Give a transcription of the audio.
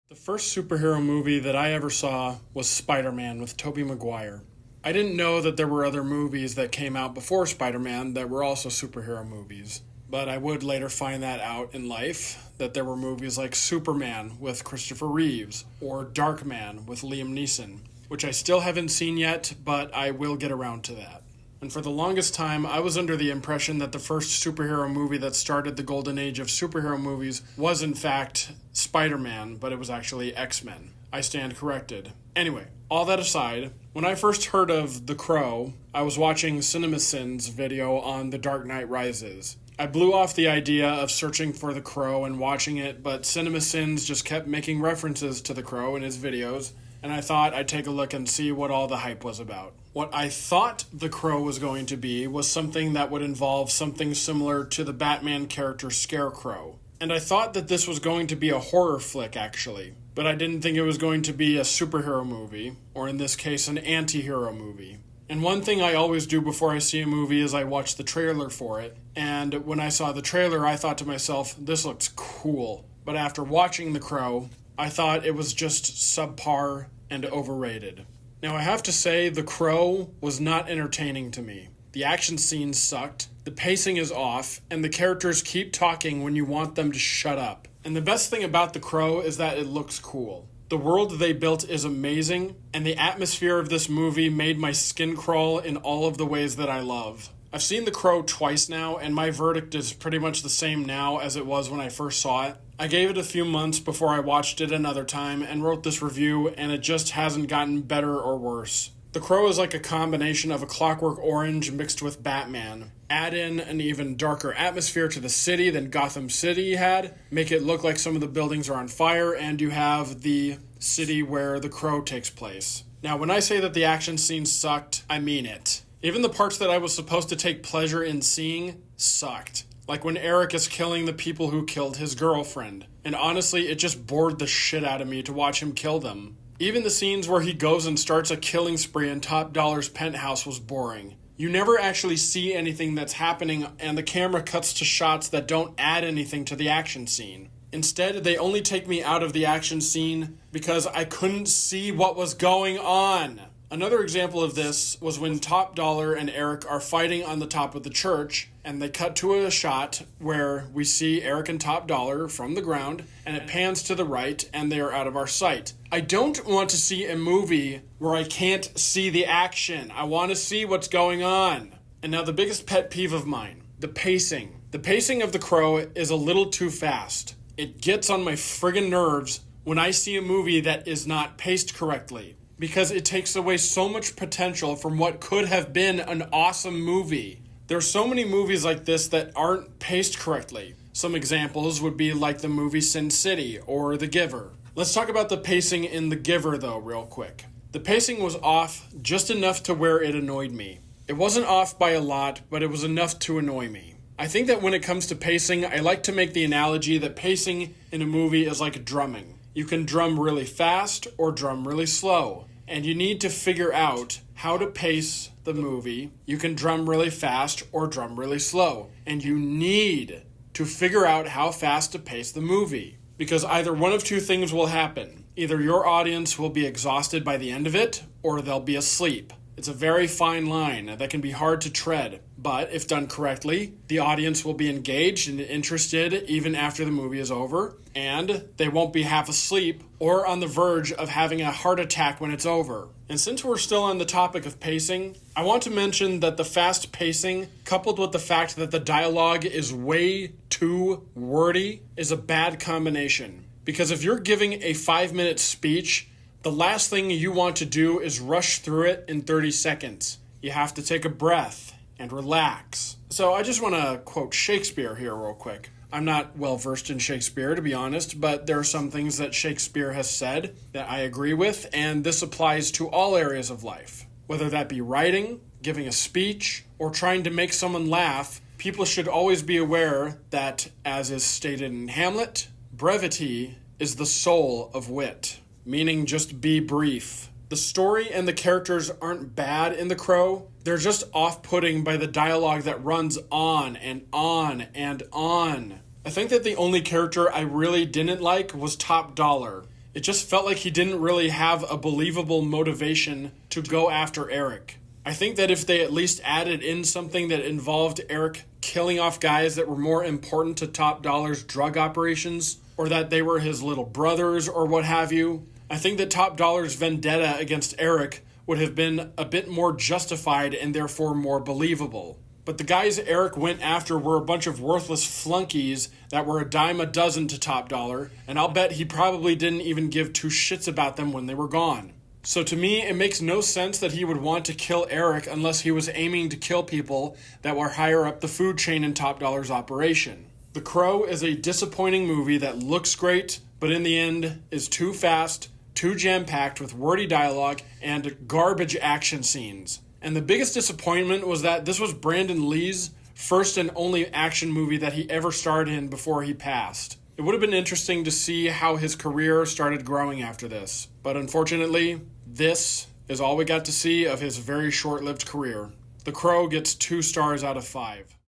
The first superhero movie that I ever saw was Spider-Man with Tobey Maguire. I didn't know that there were other movies that came out before Spider-Man that were also superhero movies, but I would later find that out in life, that there were movies like Superman with Christopher Reeves or Darkman with Liam Neeson, which I still haven't seen yet, but I will get around to that. And for the longest time, I was under the impression that the first superhero movie that started the golden age of superhero movies was in fact Spider-Man, but it was actually X-Men. I stand corrected. Anyway, all that aside, when I first heard of The Crow, I was watching CinemaSins' video on The Dark Knight Rises. I blew off the idea of searching for The Crow and watching it, but CinemaSins just kept making references to The Crow in his videos, and I thought I'd take a look and see what all the hype was about. What I thought The Crow was going to be was something that would involve something similar to the Batman character Scarecrow. And I thought that this was going to be a horror flick, actually. But I didn't think it was going to be a superhero movie, or in this case, an anti-hero movie. And one thing I always do before I see a movie is I watch the trailer for it. And when I saw the trailer, I thought to myself, this looks cool. But after watching The Crow, I thought it was just subpar and overrated. Now I have to say, The Crow was not entertaining to me. The action scenes sucked, the pacing is off, and the characters keep talking when you want them to shut up. And the best thing about The Crow is that it looks cool. The world they built is amazing, and the atmosphere of this movie made my skin crawl in all of the ways that I love. I've seen The Crow twice now, and my verdict is pretty much the same now as it was when I first saw it. I gave it a few months before I watched it another time and wrote this review, and it just hasn't gotten better or worse. The Crow is like a combination of A Clockwork Orange mixed with Batman. Add in an even darker atmosphere to the city than Gotham City had, make it look like some of the buildings are on fire, and you have the city where The Crow takes place. Now, when I say that the action scenes sucked, I mean it. Even the parts that I was supposed to take pleasure in seeing sucked. Like when Eric is killing the people who killed his girlfriend. And honestly, it just bored the shit out of me to watch him kill them. Even the scenes where he goes and starts a killing spree in Top Dollar's penthouse was boring. You never actually see anything that's happening, and the camera cuts to shots that don't add anything to the action scene. Instead, they only take me out of the action scene because I couldn't see what was going on. Another example of this was when Top Dollar and Eric are fighting on the top of the church, and they cut to a shot where we see Eric and Top Dollar from the ground, and it pans to the right, and they are out of our sight. I don't want to see a movie where I can't see the action. I want to see what's going on. And now the biggest pet peeve of mine, the pacing. The pacing of The Crow is a little too fast. It gets on my friggin' nerves when I see a movie that is not paced correctly, because it takes away so much potential from what could have been an awesome movie. There are so many movies like this that aren't paced correctly. Some examples would be like the movie Sin City or The Giver. Let's talk about the pacing in The Giver though real quick. The pacing was off just enough to where it annoyed me. It wasn't off by a lot, but it was enough to annoy me. I think that when it comes to pacing, I like to make the analogy that pacing in a movie is like drumming. You can drum really fast or drum really slow, and you need to figure out how to pace the movie. You can drum really fast or drum really slow, and you need to figure out how fast to pace the movie, because either one of two things will happen. Either your audience will be exhausted by the end of it, or they'll be asleep. It's a very fine line that can be hard to tread, but if done correctly, the audience will be engaged and interested even after the movie is over, and they won't be half asleep or on the verge of having a heart attack when it's over. And since we're still on the topic of pacing, I want to mention that the fast pacing, coupled with the fact that the dialogue is way too wordy, is a bad combination. Because if you're giving a 5-minute speech, the last thing you want to do is rush through it in 30 seconds. You have to take a breath and relax. So I just want to quote Shakespeare here real quick. I'm not well versed in Shakespeare, to be honest, but there are some things that Shakespeare has said that I agree with, and this applies to all areas of life. Whether that be writing, giving a speech, or trying to make someone laugh, people should always be aware that, as is stated in Hamlet, brevity is the soul of wit. Meaning just be brief. The story and the characters aren't bad in The Crow. They're just off-putting by the dialogue that runs on and on and on. I think that the only character I really didn't like was Top Dollar. It just felt like he didn't really have a believable motivation to go after Eric. I think that if they at least added in something that involved Eric killing off guys that were more important to Top Dollar's drug operations, or that they were his little brothers or what have you, I think that Top Dollar's vendetta against Eric would have been a bit more justified and therefore more believable. But the guys Eric went after were a bunch of worthless flunkies that were a dime a dozen to Top Dollar, and I'll bet he probably didn't even give two shits about them when they were gone. So to me, it makes no sense that he would want to kill Eric unless he was aiming to kill people that were higher up the food chain in Top Dollar's operation. The Crow is a disappointing movie that looks great, but in the end is too fast, too jam-packed with wordy dialogue and garbage action scenes. And the biggest disappointment was that this was Brandon Lee's first and only action movie that he ever starred in before he passed. It would have been interesting to see how his career started growing after this. But unfortunately, this is all we got to see of his very short-lived career. The Crow gets 2 stars out of 5.